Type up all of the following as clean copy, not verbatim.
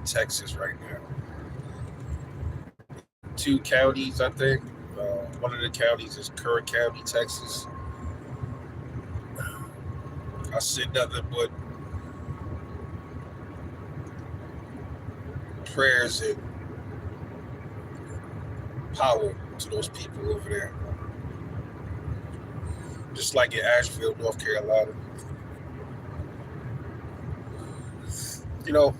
Texas right now. Two counties, I think. One of the counties is Kerr County, Texas. I said nothing but prayers and power to those people over there. Just like in Asheville, North Carolina. You know,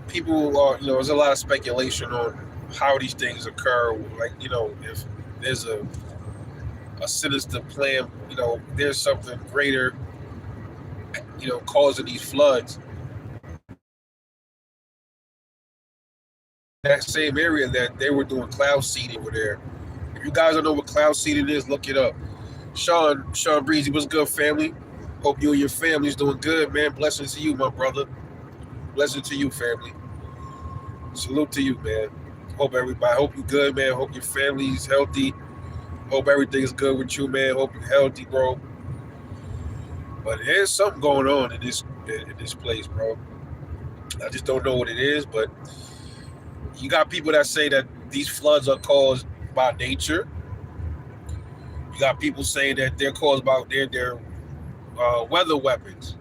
people are, there's a lot of speculation on how these things occur. Like, if there's a sinister plan, there's something greater, causing these floods. That same area that they were doing cloud seeding over there. If you guys don't know what cloud seeding is, look it up. Sean Breezy, what's good, family? Hope you and your family's doing good, man. Blessings to you, my brother. Blessings to you, family. Salute to you, man. Hope you good, man. Hope your family's healthy. Hope everything's good with you, man. Hope you're healthy, bro. But there's something going on in this place, bro. I just don't know what it is, but you got people that say that these floods are caused by nature. You got people saying that they're caused by their weather weapons.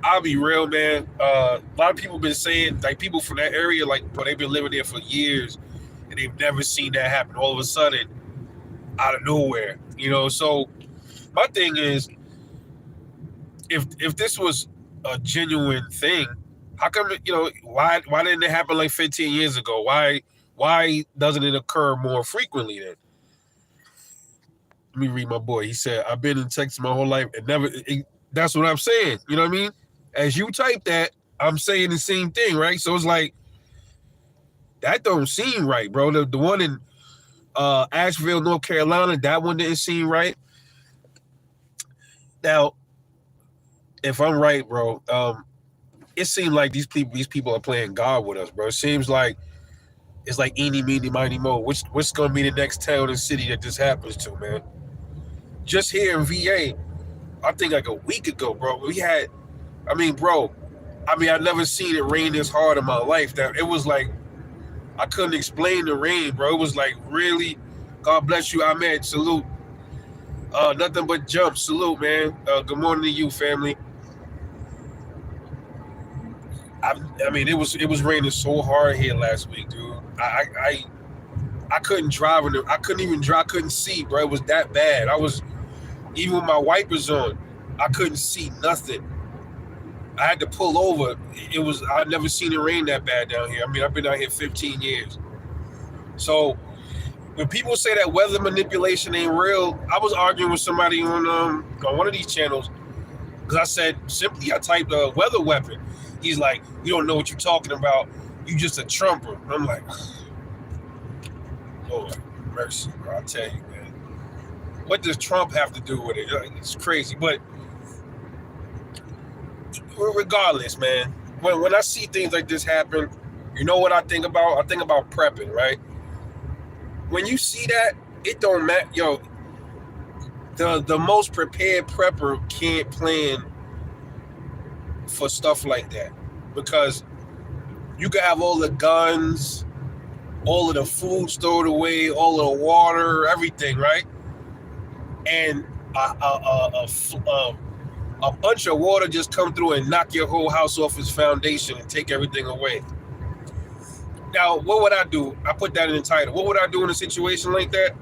I'll be real, man. A lot of people been saying, like, people from that area, like, bro, they've been living there for years, and they've never seen that happen. All of a sudden, out of nowhere, So, my thing is, if this was a genuine thing, how come, why didn't it happen like 15 years ago? Why doesn't it occur more frequently then? Let me read my boy. He said, I've been in Texas my whole life and that's what I'm saying. You know what I mean? As you type that, I'm saying the same thing, right? So it's like, that don't seem right, bro. The one in Asheville, North Carolina, that one didn't seem right. Now, if I'm right, bro, it seems like these people are playing God with us, bro. It seems like it's like eeny, meeny, miny, mo. What's gonna be the next town and city that this happens to, man? Just here in VA, I think like a week ago, bro, I've never seen it rain this hard in my life. That it was like, I couldn't explain the rain, bro. It was like, really, God bless you, Ahmed. Salute. Nothing but jump. Salute, man. Good morning to you, family. It was raining so hard here last week, dude. I couldn't drive I couldn't even drive. I couldn't see, bro. It was that bad. Even with my wipers on, I couldn't see nothing. I had to pull over. I'd never seen it rain that bad down here. I've been out here 15 years. So when people say that weather manipulation ain't real, I was arguing with somebody on one of these channels because I said simply, I typed a weather weapon. He's like, you don't know what you're talking about. You just a Trumper. I'm like, Lord mercy, bro. I tell you, man. What does Trump have to do with it? It's crazy. But regardless, man, when I see things like this happen, you know what I think about? I think about prepping, right? When you see that, it don't matter. Yo, the most prepared prepper can't plan for stuff like that, because you can have all the guns, all of the food stored away, all of the water, everything, right? And a bunch of water just come through and knock your whole house off its foundation and take everything away. Now, what would I do? I put that in the title. What would I do in a situation like that?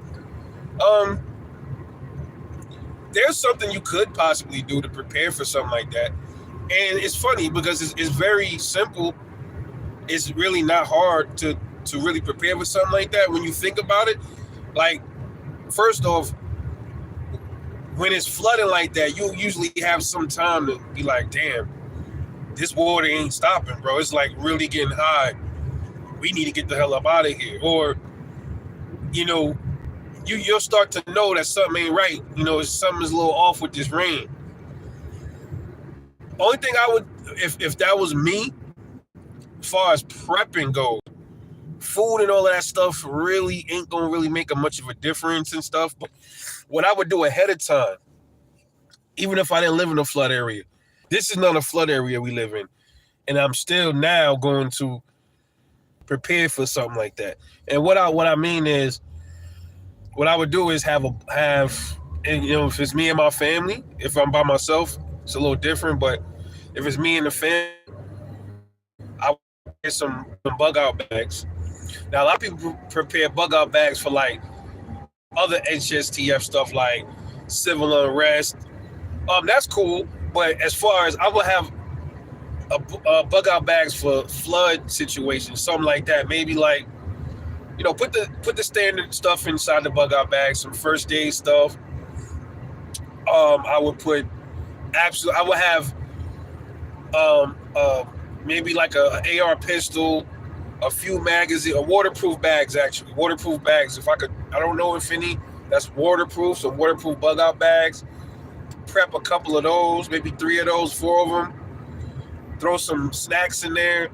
There's something you could possibly do to prepare for something like that. And it's funny because it's very simple. It's really not hard to really prepare for something like that when you think about it. Like, first off, when it's flooding like that, you usually have some time to be like, damn, this water ain't stopping, bro. It's like really getting high. We need to get the hell up out of here. Or, you'll start to know that something ain't right. Something's a little off with this rain. Only thing I would, if that was me, as far as prepping goes, food and all of that stuff really ain't gonna really make much of a difference and stuff. But what I would do ahead of time even if I didn't live in a flood area. This is not a flood area we live in. And I'm still now going to prepare for something like that. And what I mean is, what I would do is and if it's me and my family, if I'm by myself, it's a little different. But if it's me and the family, I would get some bug out bags. Now a lot of people prepare bug out bags for like other HSTF stuff like civil unrest. That's cool. But as far as, I would have a bug out bags for flood situations, something like that. Maybe like, put the standard stuff inside the bug out bag, some first aid stuff. I would have maybe like a AR pistol, a few magazines, waterproof bags. If I could, I don't know if any that's waterproof. Some waterproof bug out bags. Prep a couple of those, maybe 3 of those, 4 of them. Throw some snacks in there.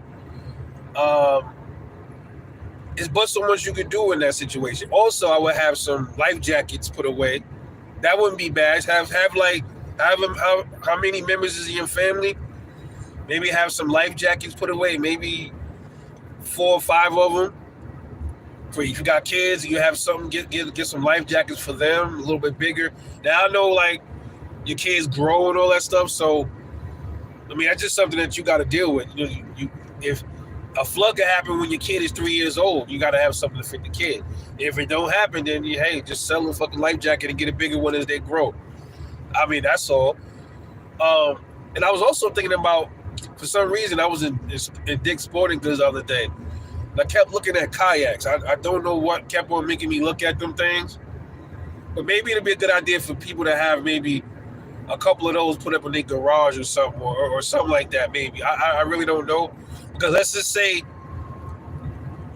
It's but so much you could do in that situation. Also, I would have some life jackets put away. That wouldn't be bad. Have them. How many members is in your family? Maybe have some life jackets put away. Maybe 4 or 5 of them. If you got kids, you have something. Get some life jackets for them, a little bit bigger. Now I know like your kids grow and all that stuff. So I mean, that's just something that you got to deal with. If a flood can happen when your kid is 3 years old, you got to have something to fit the kid. If it don't happen, then just sell a fucking life jacket and get a bigger one as they grow. I mean, that's all. And I was also thinking about, for some reason, I was in Dick's Sporting Goods the other day. And I kept looking at kayaks. I don't know what kept on making me look at them things. But maybe it'd be a good idea for people to have maybe a couple of those put up in their garage or something, or something like that. Maybe I really don't know, because let's just say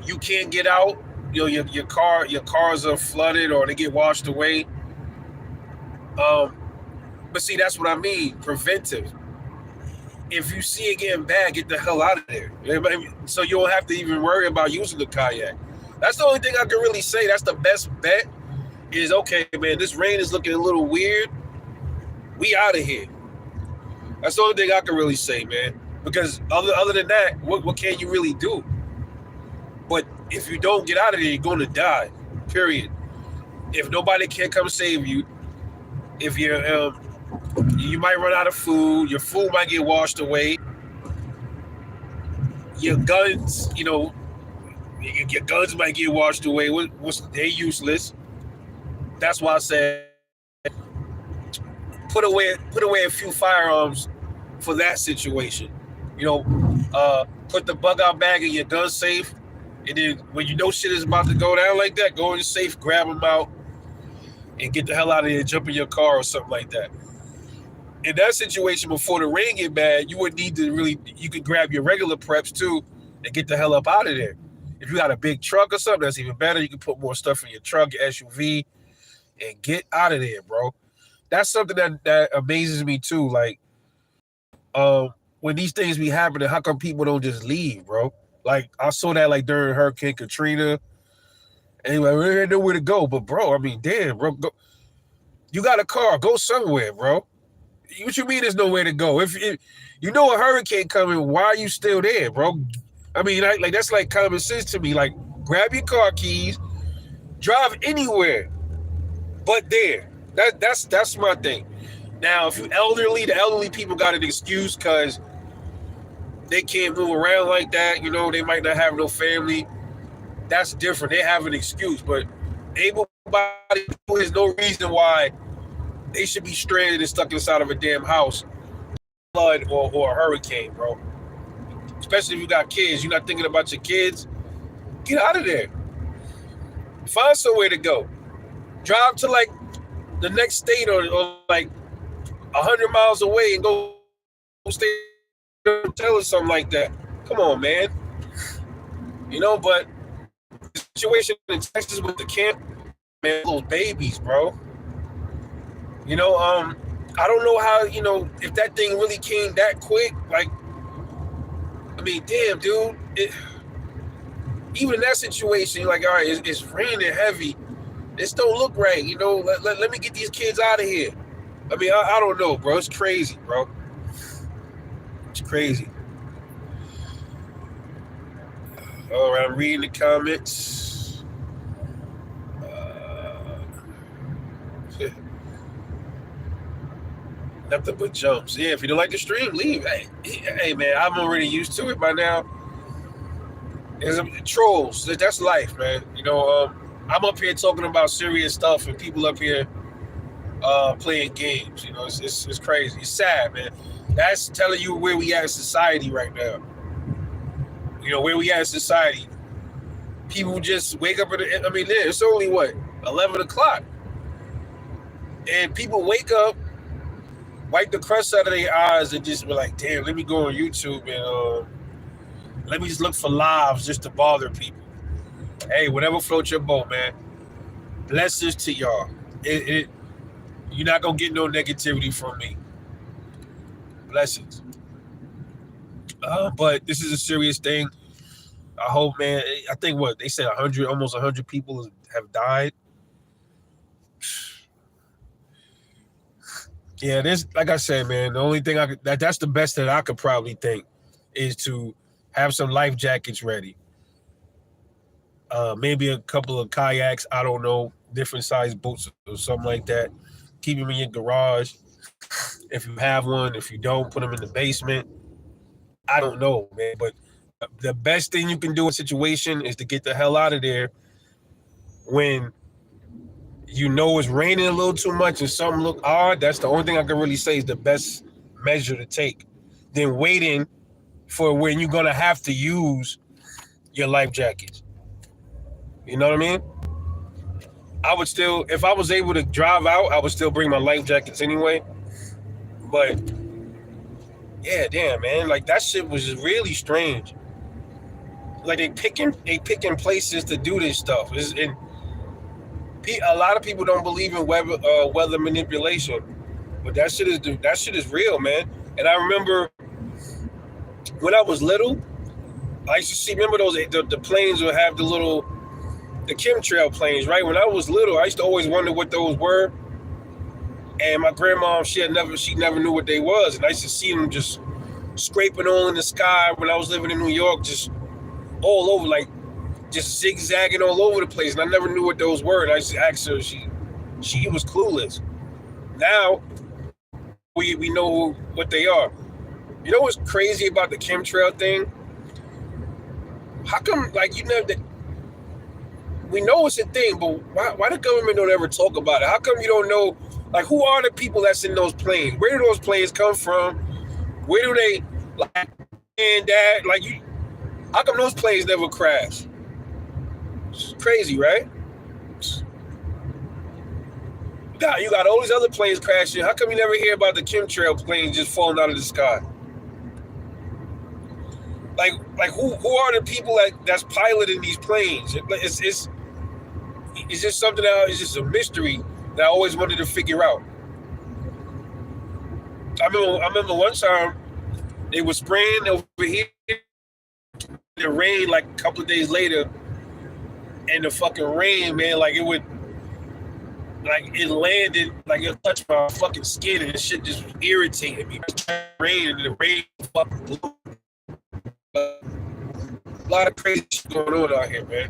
you can't get out. Your cars are flooded or they get washed away. But see, that's what I mean, preventive. If you see it getting bad, get the hell out of there. So you don't have to even worry about using the kayak. That's the only thing I can really say. That's the best bet. Is okay, man. This rain is looking a little weird. We out of here. That's the only thing I can really say, man. Because other than that, what can you really do? But if you don't get out of there, you're going to die. Period. If nobody can come save you, if you might run out of food, your food might get washed away. Your guns, your guns might get washed away. They're useless. That's why I said put away a few firearms for that situation. Put the bug out bag in your gun safe, and then when you know shit is about to go down like that, go in the safe, grab them out, and get the hell out of there, jump in your car or something like that. In that situation, before the rain get bad, you would need to you could grab your regular preps too and get the hell up out of there. If you got a big truck or something, that's even better. You can put more stuff in your truck, your SUV, and get out of there, bro. That's something that amazes me too. Like, when these things be happening, how come people don't just leave, bro? Like, I saw that like during Hurricane Katrina. Anyway, we didn't know where to go. But bro, I mean, damn, bro, you got a car, go somewhere, bro. What you mean there's nowhere to go? If you know a hurricane coming, why are you still there, bro? I mean, like that's like common sense to me. Like, grab your car keys, drive anywhere but there. That's my thing. Now, if you're elderly, the elderly people got an excuse because they can't move around like that. They might not have no family. That's different. They have an excuse. But able-bodied people, there's no reason why they should be stranded and stuck inside of a damn house, flood or a hurricane, bro. Especially if you got kids. You're not thinking about your kids. Get out of there. Find somewhere to go. Drive to like the next state or like 100 miles away and go stay in a hotel or something like that. Come on, man. But the situation in Texas with the camp, man, little babies, bro. I don't know how, if that thing really came that quick. Like, I mean, damn, dude. Even in that situation, like, all right, it's raining heavy. This don't look right, Let me get these kids out of here. I mean, I don't know, bro. It's crazy, bro. It's crazy. All right, I'm reading the comments. Nothing but jumps. Yeah, if you don't like the stream, leave. Hey, man, I'm already used to it by now. It's trolls. That's life, man. I'm up here talking about serious stuff, and people up here playing games. It's crazy. It's sad, man. That's telling you where we at in society right now. Where we at in society. People just wake up it's only 11 o'clock, and people wake up, wipe the crust out of their eyes, and just be like, "Damn, let me go on YouTube and let me just look for lives just to bother people." Hey, whatever floats your boat, man. Blessings to y'all. You're not gonna get no negativity from me. Blessings. But this is a serious thing. I hope, man. I think they said almost 100 people have died. Yeah, like I said, man. The only thing that's the best that I could probably think is to have some life jackets ready. Maybe a couple of kayaks. I don't know, different size boats or something like that. Keep them in your garage. If you have one, if you don't, put them in the basement. I don't know, man. But the best thing you can do in a situation is to get the hell out of there when it's raining a little too much and something look odd. That's the only thing I can really say is the best measure to take. Then waiting for when you're going to have to use your life jackets. You know what I mean? I would still, if I was able to drive out, I would still bring my life jackets anyway. But yeah, damn, man, like that shit was just really strange. Like they picking places to do this stuff. A lot of people don't believe in weather manipulation, but that shit is real, man. And I remember when I was little, I used to see. Remember those the planes would have the chemtrail planes, right? When I was little, I used to always wonder what those were. And my grandma, she never knew what they was, and I used to see them just scraping all in the sky when I was living in New York, just all over, like just zigzagging all over the place, and I never knew what those were. And I used to ask her, she was clueless. Now we know what they are. You know what's crazy about the chemtrail thing? How come, like, we know it's a thing, but why the government don't ever talk about it? How come you don't know, like, who are the people that's in those planes? Where do those planes come from? Where do they, like, and that, like, how come those planes never crash? It's crazy, right? You got all these other planes crashing. How come you never hear about the chemtrail planes just falling out of the sky? Like who are the people that's piloting these planes? It's just something it's just a mystery that I always wanted to figure out. I remember one time they were spraying over here. It rained like a couple of days later, and the fucking rain, man, like it landed, like it touched my fucking skin, and the shit just irritated me. The rain fucking blew. A lot of crazy shit going on out here, man.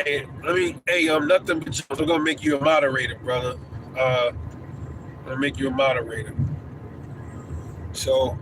Hey, nothing but Jones. I'm gonna make you a moderator, brother. I'm gonna make you a moderator. So